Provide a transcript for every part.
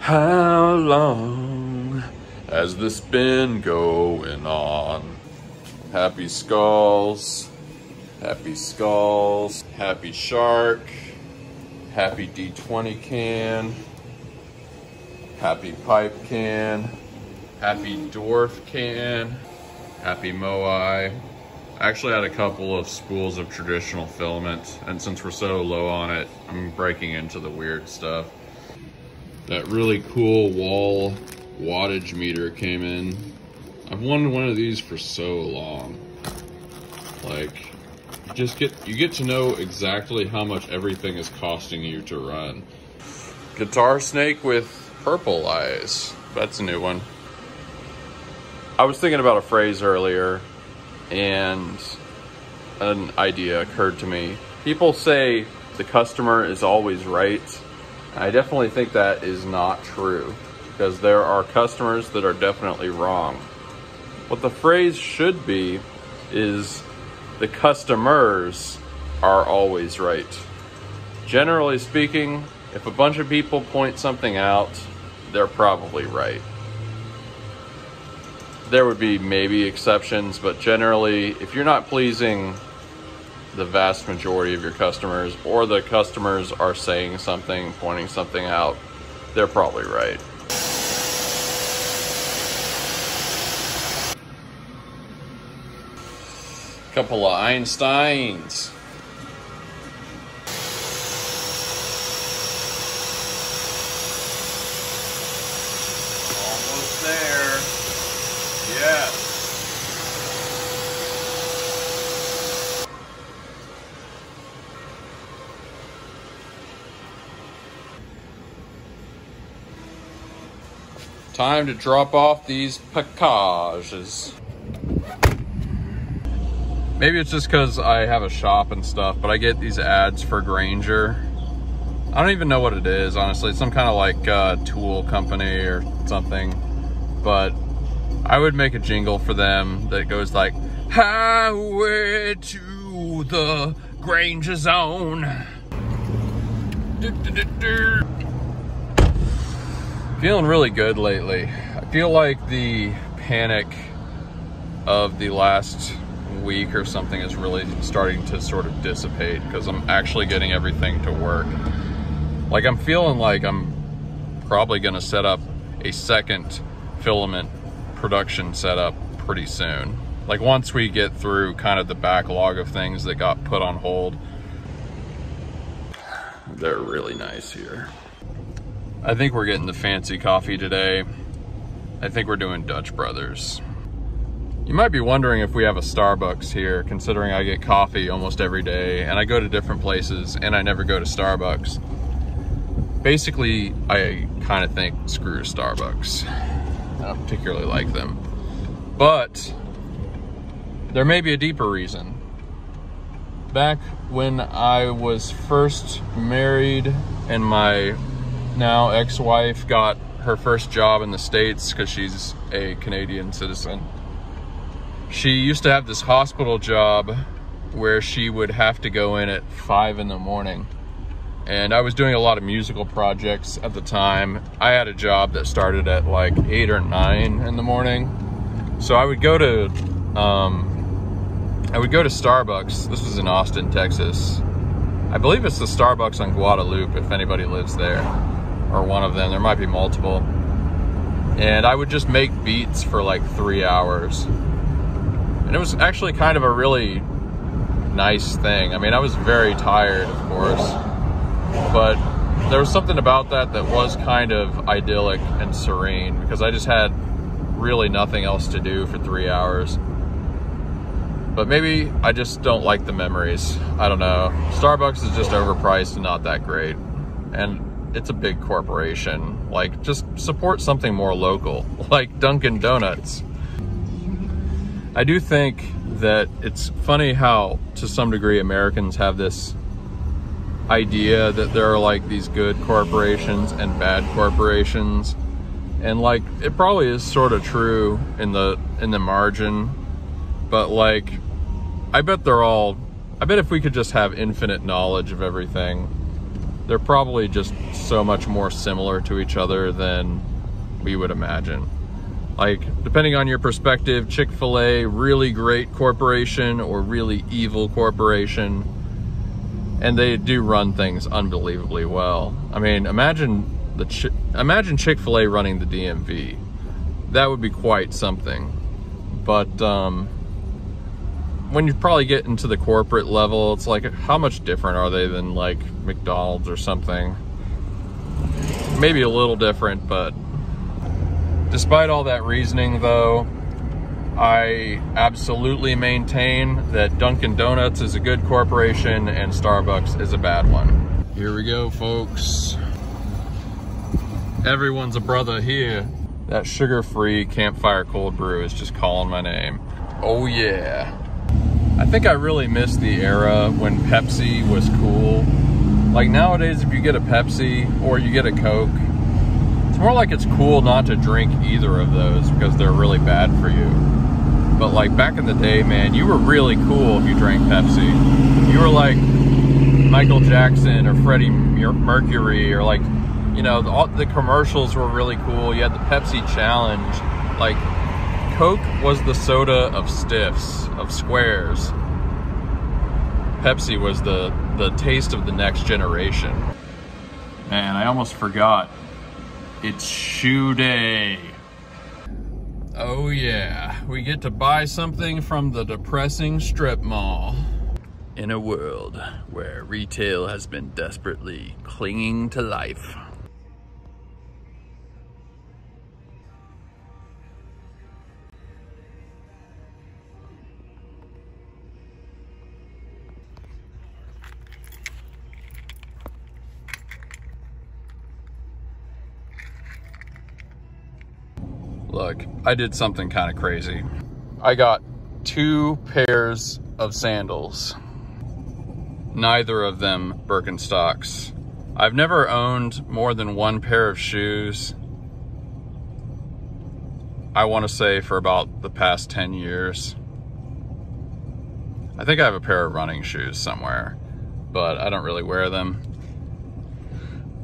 How long has this been going on? Happy skulls, happy skulls, happy shark, happy D20 can, happy pipe can, happy dwarf can, happy moai. I actually had a couple of spools of traditional filament, and since we're so low on it, I'm breaking into the weird stuff. That really cool wall wattage meter came in. I've wanted one of these for so long. Like, you get to know exactly how much everything is costing you to run. Guitar snake with purple eyes. That's a new one. I was thinking about a phrase earlier, and an idea occurred to me. People say the customer is always right. I definitely think that is not true, because there are customers that are definitely wrong. What the phrase should be is the customers are always right. Generally speaking, if a bunch of people point something out, they're probably right. There would be maybe exceptions, but generally, if you're not pleasing the vast majority of your customers, or the customers are saying something, pointing something out, they're probably right. Couple of Einsteins. Almost there. Yes. Time to drop off these packages. Maybe it's just because I have a shop and stuff, but I get these ads for Granger. I don't even know what it is, honestly. It's some kind of like tool company or something. But I would make a jingle for them that goes like, highway to the Granger zone. Feeling really good lately. I feel like the panic of the last week or something is really starting to sort of dissipate, because I'm actually getting everything to work. Like, I'm feeling like I'm probably gonna set up a second filament production setup pretty soon. Like, once we get through kind of the backlog of things that got put on hold. They're really nice here. I think we're getting the fancy coffee today. I think we're doing Dutch Brothers. You might be wondering if we have a Starbucks here, considering I get coffee almost every day, and I go to different places, and I never go to Starbucks. Basically, I kind of think screw Starbucks. I don't particularly like them. But there may be a deeper reason. Back when I was first married and my now ex-wife got her first job in the States, because she's a Canadian citizen, she used to have this hospital job where she would have to go in at 5 in the morning. And I was doing a lot of musical projects at the time. I had a job that started at like 8 or 9 in the morning. So I would go to Starbucks. This was in Austin, Texas. I believe it's the Starbucks on Guadalupe, if anybody lives there, or one of them. There might be multiple. And I would just make beats for like 3 hours. And it was actually kind of a really nice thing. I mean, I was very tired, of course, but there was something about that was kind of idyllic and serene, because I just had really nothing else to do for 3 hours. But maybe I just don't like the memories. I don't know. Starbucks is just overpriced and not that great. And it's a big corporation. Like, just support something more local, like Dunkin' Donuts. I do think that it's funny how, to some degree, Americans have this idea that there are like these good corporations and bad corporations. And like, it probably is sort of true in the margin, but like, I bet if we could just have infinite knowledge of everything, they're probably just so much more similar to each other than we would imagine. Like, depending on your perspective, Chick-fil-A, really great corporation or really evil corporation. And they do run things unbelievably well. I mean, imagine Chick-fil-A running the DMV. That would be quite something. But when you probably get into the corporate level, it's like, how much different are they than like McDonald's or something? Maybe a little different, but despite all that reasoning though, I absolutely maintain that Dunkin' Donuts is a good corporation and Starbucks is a bad one. Here we go, folks. Everyone's a brother here. That sugar-free campfire cold brew is just calling my name. Oh yeah. I think I really miss the era when Pepsi was cool. Like nowadays, if you get a Pepsi or you get a Coke, it's more like it's cool not to drink either of those because they're really bad for you. But like back in the day, man, you were really cool if you drank Pepsi. You were like Michael Jackson or Freddie Mercury, or like, you know, the commercials were really cool. You had the Pepsi challenge. Like, Coke was the soda of stiffs, of squares. Pepsi was the taste of the next generation. Man, I almost forgot. It's shoe day. Oh yeah, we get to buy something from the depressing strip mall. In a world where retail has been desperately clinging to life. Look, I did something kind of crazy. I got 2 pairs of sandals. Neither of them Birkenstocks. I've never owned more than 1 pair of shoes. I want to say for about the past 10 years. I think I have a pair of running shoes somewhere, but I don't really wear them.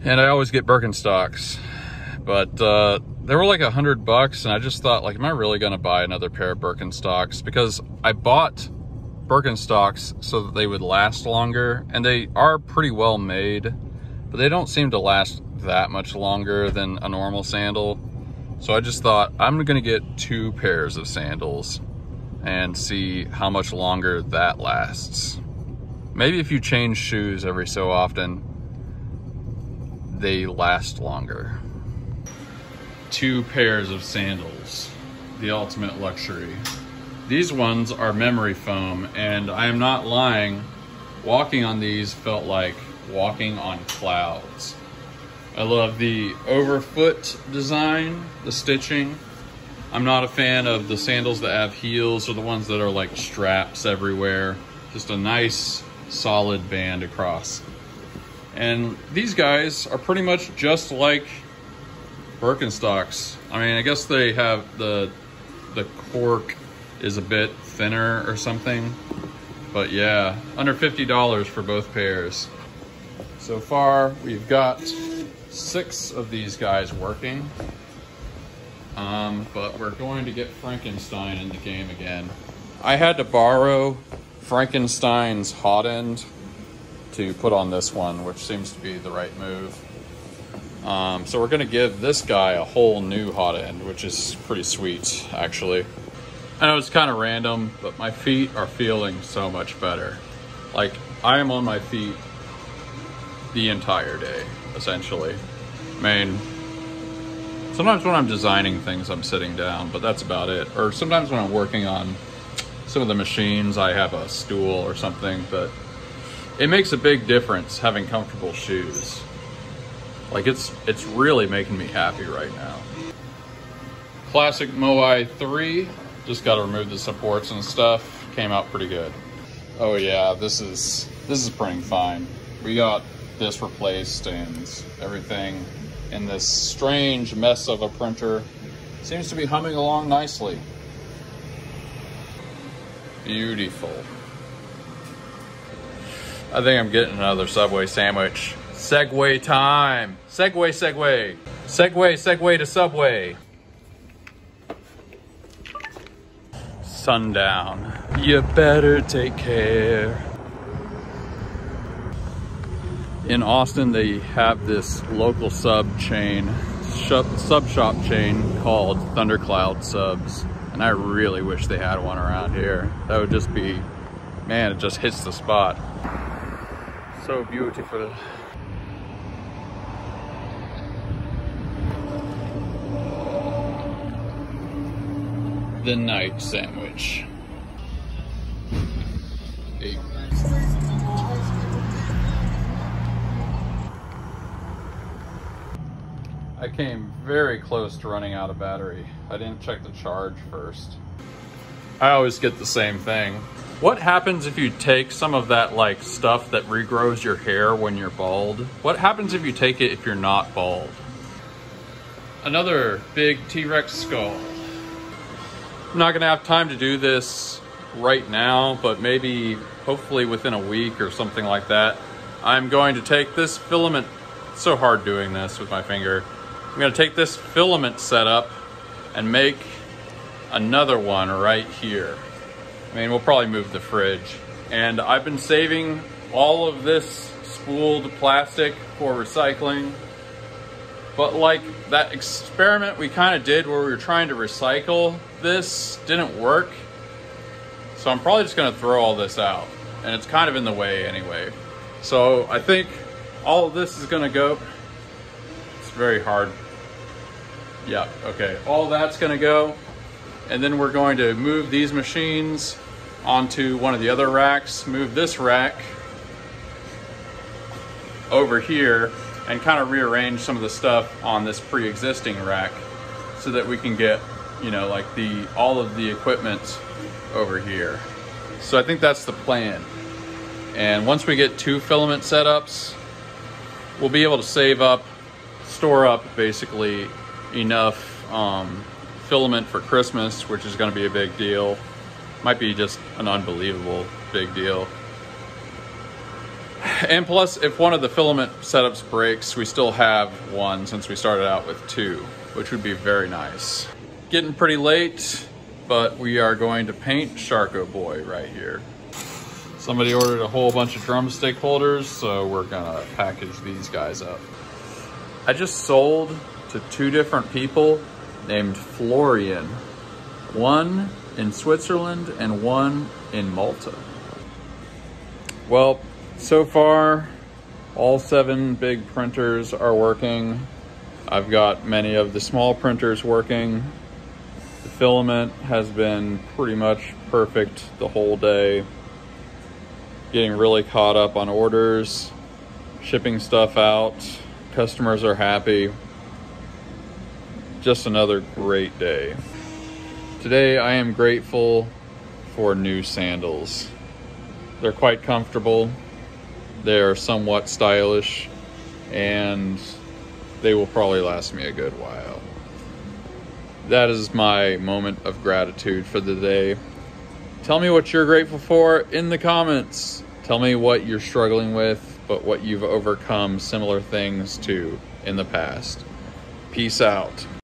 And I always get Birkenstocks, but they were like $100, and I just thought, like, am I really gonna buy another pair of Birkenstocks? Because I bought Birkenstocks so that they would last longer, and they are pretty well made, but they don't seem to last that much longer than a normal sandal. So I just thought, I'm gonna get 2 pairs of sandals and see how much longer that lasts. Maybe if you change shoes every so often, they last longer. 2 pairs of sandals, the ultimate luxury. These ones are memory foam, and I am not lying, walking on these felt like walking on clouds. I love the overfoot design, the stitching. I'm not a fan of the sandals that have heels or the ones that are like straps everywhere. Just a nice solid band across. And these guys are pretty much just like Birkenstocks. I mean, I guess they have the cork is a bit thinner or something, but yeah, under $50 for both pairs. So far, we've got 6 of these guys working, but we're going to get Frankenstein in the game again. I had to borrow Frankenstein's hot end to put on this one, which seems to be the right move. So we're gonna give this guy a whole new hot end, which is pretty sweet, actually. I know it's kind of random, but my feet are feeling so much better. Like, I am on my feet the entire day, essentially. I mean, sometimes when I'm designing things, I'm sitting down, but that's about it. Or sometimes when I'm working on some of the machines, I have a stool or something, but it makes a big difference having comfortable shoes. Like, it's really making me happy right now. Classic Moai 3, just got to remove the supports and stuff. Came out pretty good. Oh yeah, this is printing fine. We got this replaced and everything in this strange mess of a printer. Seems to be humming along nicely. Beautiful. I think I'm getting another Subway sandwich. Segway time. Segway, segway. Segway, segway to Subway. Sundown. You better take care. In Austin, they have this local sub shop chain called Thundercloud Subs. And I really wish they had one around here. That would just be, man, it just hits the spot. So beautiful. The night sandwich. Hey. I came very close to running out of battery. I didn't check the charge first. I always get the same thing. What happens if you take some of that like stuff that regrows your hair when you're bald? What happens if you take it if you're not bald? Another big T-Rex skull. I'm not gonna have time to do this right now, but maybe hopefully within a week or something like that. I'm going to take this filament, it's so hard doing this with my finger. I'm gonna take this filament setup and make another one right here. I mean, we'll probably move the fridge. And I've been saving all of this spooled plastic for recycling. But like that experiment we kind of did where we were trying to recycle this didn't work. So I'm probably just gonna throw all this out. And it's kind of in the way anyway. So I think all of this is gonna go. It's very hard. Yeah, okay, all that's gonna go. And then we're going to move these machines onto one of the other racks, move this rack over here, and kind of rearrange some of the stuff on this pre-existing rack so that we can get, you know, like all of the equipment over here. So I think that's the plan. And once we get 2 filament setups, we'll be able to save up, store up basically enough filament for Christmas, which is going to be a big deal. Might be just an unbelievable big deal. And plus, if one of the filament setups breaks, we still have one since we started out with 2, which would be very nice. Getting pretty late, but we are going to paint Sharko Boy right here. Somebody ordered a whole bunch of drumstick holders, so we're gonna package these guys up. I just sold to 2 different people named Florian. One in Switzerland and one in Malta. Well, so far, all 7 big printers are working. I've got many of the small printers working. The filament has been pretty much perfect the whole day. Getting really caught up on orders, shipping stuff out. Customers are happy. Just another great day. Today I am grateful for new sandals. They're quite comfortable. They are somewhat stylish, and they will probably last me a good while. That is my moment of gratitude for the day. Tell me what you're grateful for in the comments. Tell me what you're struggling with, but what you've overcome similar things to in the past. Peace out.